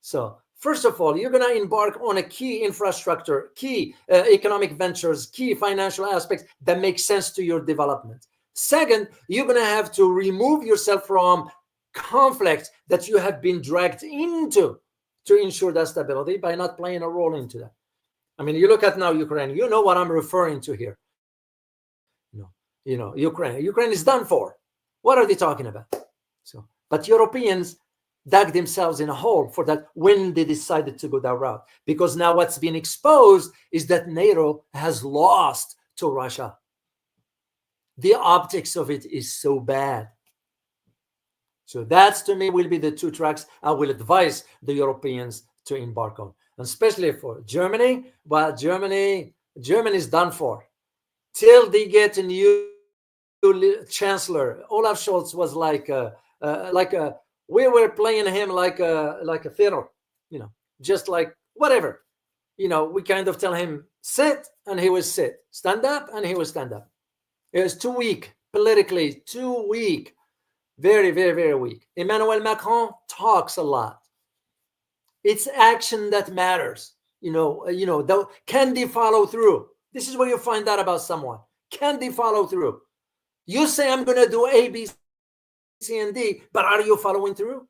So first of all, you're gonna embark on a key infrastructure, key economic ventures, key financial aspects that make sense to your development. Second, you're going to have to remove yourself from conflict that you have been dragged into to ensure that stability by not playing a role into that. I mean, you look at now Ukraine, you know what I'm referring to here. Ukraine is done for. What are they talking about? So, but Europeans dug themselves in a hole for that when they decided to go that route, because now what's been exposed is that NATO has lost to Russia. The optics of it is so bad. So that's, to me, will be the two tracks I will advise the Europeans to embark on, and especially for Germany. But Germany is done for till they get a new chancellor. Olaf Scholz was we were playing him like a fiddle, just like whatever, we kind of tell him sit and he would sit, stand up and he would stand up. It was too weak politically, too weak, very, very, very weak. Emmanuel Macron talks a lot. It's action that matters. Can they follow through? This is where you find out about someone. Can they follow through? You say I'm going to do A, B, C, and D, but are you following through?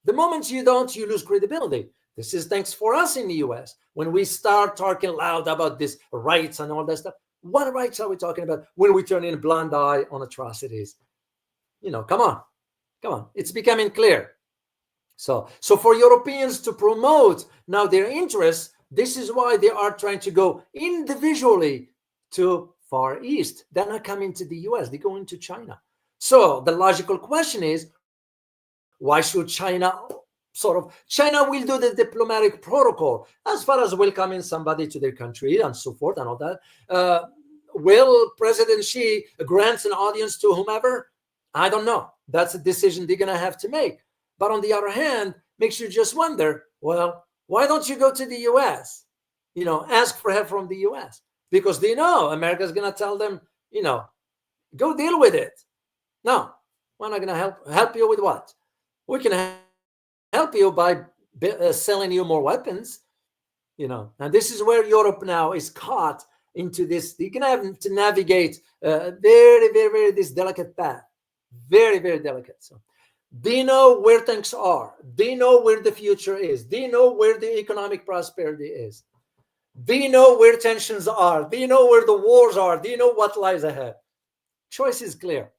The moment you don't, you lose credibility. This is thanks for us in the US. When we start talking loud about this rights and all that stuff, What rights are we talking about when we turn in a blind eye on atrocities? Come on. It's becoming clear. So for Europeans to promote now their interests, this is why they are trying to go individually to Far East. They're not coming to the US, they're going to China. So the logical question is, why should China China will do the diplomatic protocol as far as welcoming somebody to their country and so forth and all that. Will President Xi grant an audience to whomever? I don't know. That's a decision they're going to have to make. But on the other hand, makes you just wonder, well, why don't you go to the US? Ask for help from the US. Because they know America's going to tell them, go deal with it. No, we're not going to help you with what? We can help you by selling you more weapons, and this is where Europe now is caught into this. You're going to have to navigate very, very, very this delicate path. Very, very delicate. So they know where things are. They know where the future is. They know where the economic prosperity is. They know where tensions are. They know where the wars are. They know what lies ahead. Choice is clear.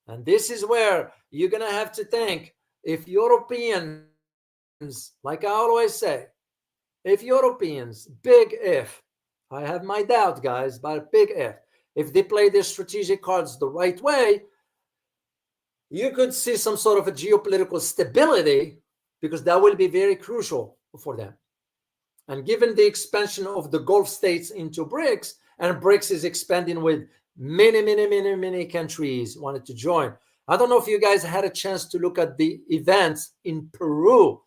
And this is where you're going to have to think, if Europeans, like I always say, if Europeans, big if, I have my doubt, guys, but big if they play their strategic cards the right way, you could see some sort of a geopolitical stability, because that will be very crucial for them. And given the expansion of the Gulf states into BRICS, and BRICS is expanding with many countries wanted to join. I don't know if you guys had a chance to look at the events in Peru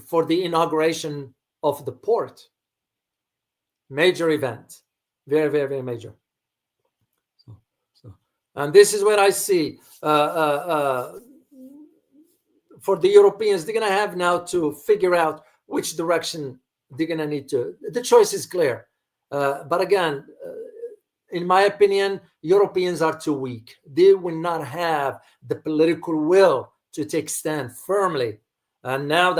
for the inauguration of the port. Major event. Very, very, very major. And this is where I see for the Europeans, they're going to have now to figure out which direction they're going to need to. The choice is clear. But again, in my opinion, Europeans are too weak. They will not have the political will to take stand firmly. And now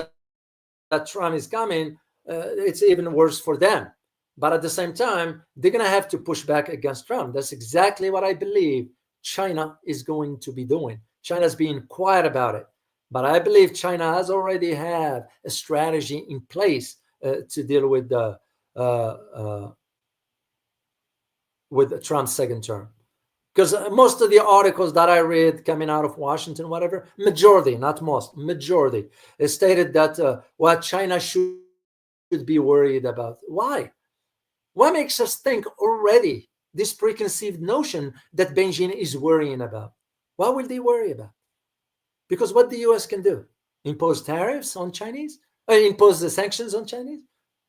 that Trump is coming, it's even worse for them. But at the same time, they're going to have to push back against Trump. That's exactly what I believe China is going to be doing. China's being quiet about it. But I believe China has already had a strategy in place to deal with Trump's second term. Because most of the articles that I read coming out of Washington, whatever, majority, not most, majority, it stated that what China should be worried about. Why? What makes us think already this preconceived notion that Beijing is worrying about? What will they worry about? Because what the US can do? Impose tariffs on Chinese? Impose the sanctions on Chinese?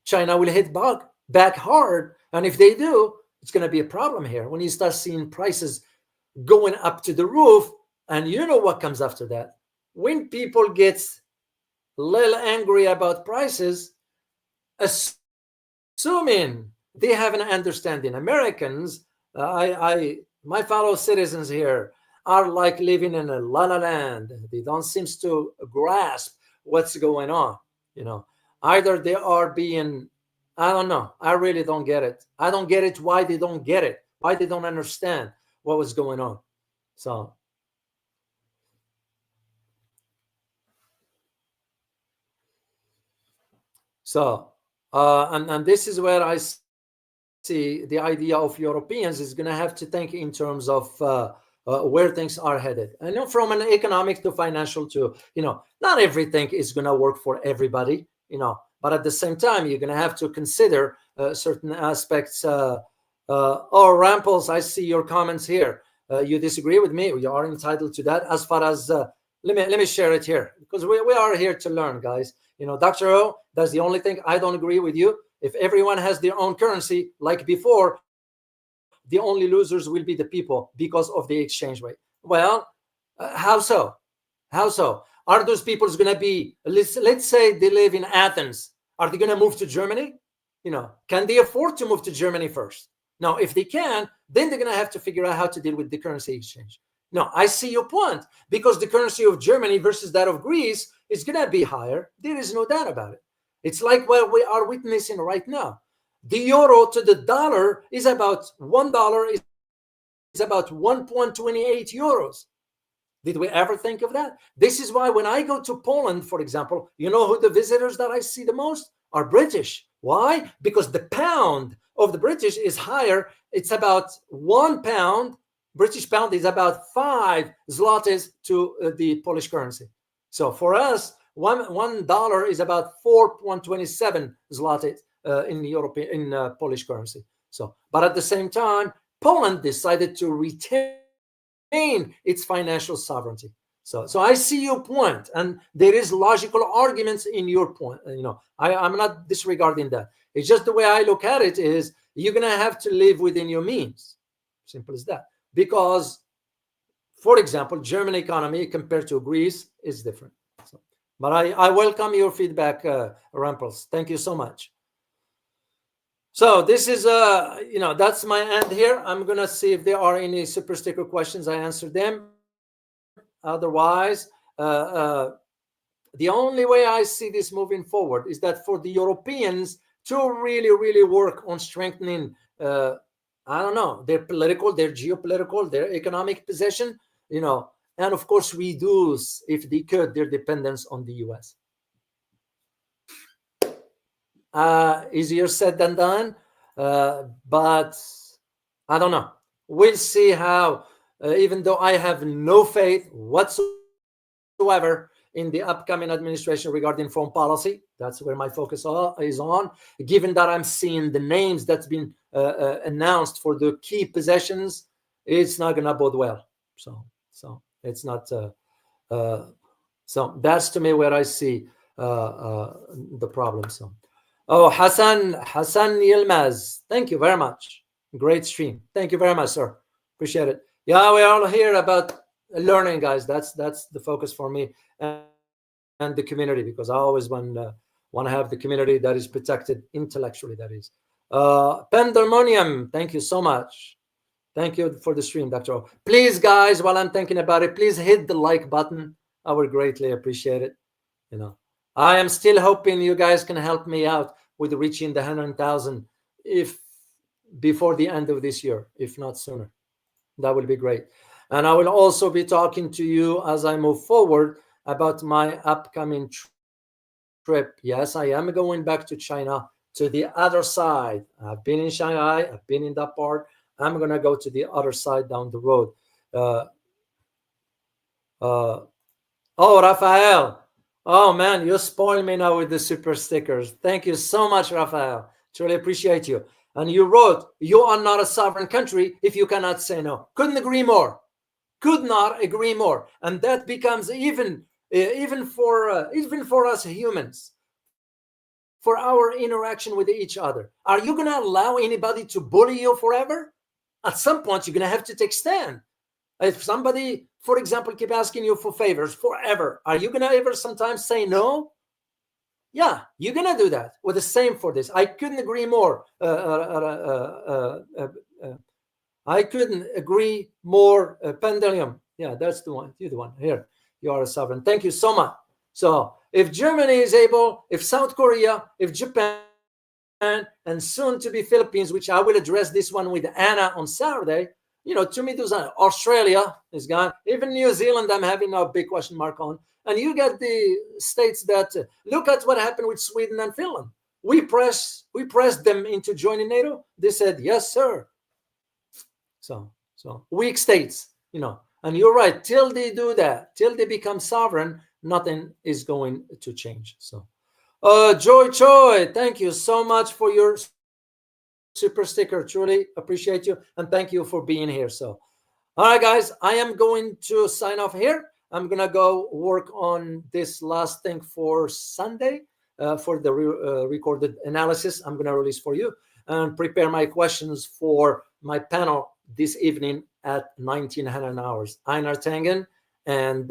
China will hit back hard. And if they do, it's going to be a problem here when you start seeing prices going up to the roof. And you know what comes after that. When people get a little angry about prices, assuming they have an understanding, Americans, my fellow citizens here, are like living in a la la land. They don't seem to grasp what's going on. Either they are being, I don't know. I really don't get it. I don't get it. Why they don't get it? Why they don't understand what was going on? And this is where I see the idea of Europeans is going to have to think in terms of where things are headed. I know from an economic to financial to, not everything is going to work for everybody, but at the same time, you're going to have to consider certain aspects. Ramples, I see your comments here. You disagree with me. You are entitled to that. As far as, let me share it here, because we are here to learn, guys. Dr. O, that's the only thing I don't agree with you. If everyone has their own currency, like before, the only losers will be the people because of the exchange rate. Well, how so? How so? Are those people going to be, let's say they live in Athens. Are they going to move to Germany? Can they afford to move to Germany first? Now, if they can, then they're going to have to figure out how to deal with the currency exchange. No, I see your point, because the currency of Germany versus that of Greece is going to be higher. There is no doubt about it. It's like what we are witnessing right now. The euro to the dollar is about $1 is about 1.28 euros. Did we ever think of that? This is why when I go to Poland, for example, you know who the visitors that I see the most are British. Why? Because the pound of the British is higher. It's about £1. British pound is about 5 zlotys to the Polish currency. So for us, $1 is about 4.27 zlotys in European Polish currency. So, but at the same time, Poland decided to retain its financial sovereignty. So I see your point, and there is logical arguments in your point. I'm not disregarding that. It's just the way I look at it is you're going to have to live within your means. Simple as that. Because, for example, German economy compared to Greece is different. So, but I welcome your feedback, Ramples. Thank you so much. So this is, that's my end here. I'm going to see if there are any super sticker questions. I answered them. Otherwise, the only way I see this moving forward is that for the Europeans to really, really work on strengthening, their political, their geopolitical, their economic position, and of course reduce, if they could, their dependence on the US. Easier said than done, but I don't know. We'll see how, even though I have no faith whatsoever in the upcoming administration regarding foreign policy, that's where my focus is on, given that I'm seeing the names that's been announced for the key positions, it's not going to bode well. So it's not, so that's to me where I see the problem. So. Oh, Hassan Yilmaz, thank you very much. Great stream. Thank you very much, sir. Appreciate it. Yeah, we're all here about learning, guys. That's the focus for me and the community, because I always want to have the community that is protected intellectually, that is. Pandemonium, thank you so much. Thank you for the stream, Dr. O. Please, guys, while I'm thinking about it, please hit the like button. I would greatly appreciate it. I am still hoping you guys can help me out with reaching the 100,000 if before the end of this year, if not sooner. That would be great. And I will also be talking to you as I move forward about my upcoming trip. Yes, I am going back to China, to the other side. I've been in Shanghai. I've been in that part. I'm going to go to the other side down the road. Oh, Rafael. Oh, man, you spoiled me now with the super stickers. Thank you so much, Rafael. Truly appreciate you. And you wrote, you are not a sovereign country if you cannot say no. Couldn't agree more. Could not agree more. And that becomes even for us humans, for our interaction with each other. Are you going to allow anybody to bully you forever? At some point, you're going to have to take stand. If somebody, for example, keep asking you for favors forever, are you going to ever sometimes say no? Yeah, you're going to do that. Well, the same for this. I couldn't agree more. I couldn't agree more. Pendulum. Yeah, that's the one. You're the one. Here, you are a sovereign. Thank you so much. So if Germany is able, if South Korea, if Japan, and soon to be Philippines, which I will address this one with Anna on Saturday, to me, Australia is gone. Even New Zealand, I'm having a big question mark on. And you get the states that look at what happened with Sweden and Finland. We pressed them into joining NATO. They said, yes, sir. So weak states, and you're right. Till they do that, till they become sovereign, nothing is going to change. So, Joy Choi, thank you so much for your super sticker. Truly appreciate you, and thank you for being here. So, all right, guys, I am going to sign off here. I'm gonna go work on this last thing for Sunday, for the recorded analysis I'm gonna release for you, and prepare my questions for my panel this evening at 1900 hours. Einar Tangen and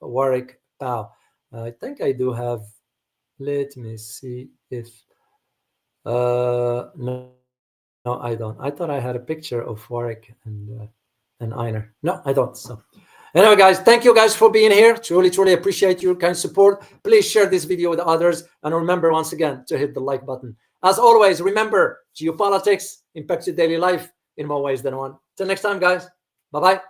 Warwick Pao. I think I do have. Let me see if. No, I don't. I thought I had a picture of Warwick and Einar. No, I don't. So anyway, guys, thank you guys for being here. Truly appreciate your kind support. Please share this video with others. And remember, once again, to hit the like button. As always, remember, geopolitics impacts your daily life in more ways than one. Till next time, guys. Bye-bye.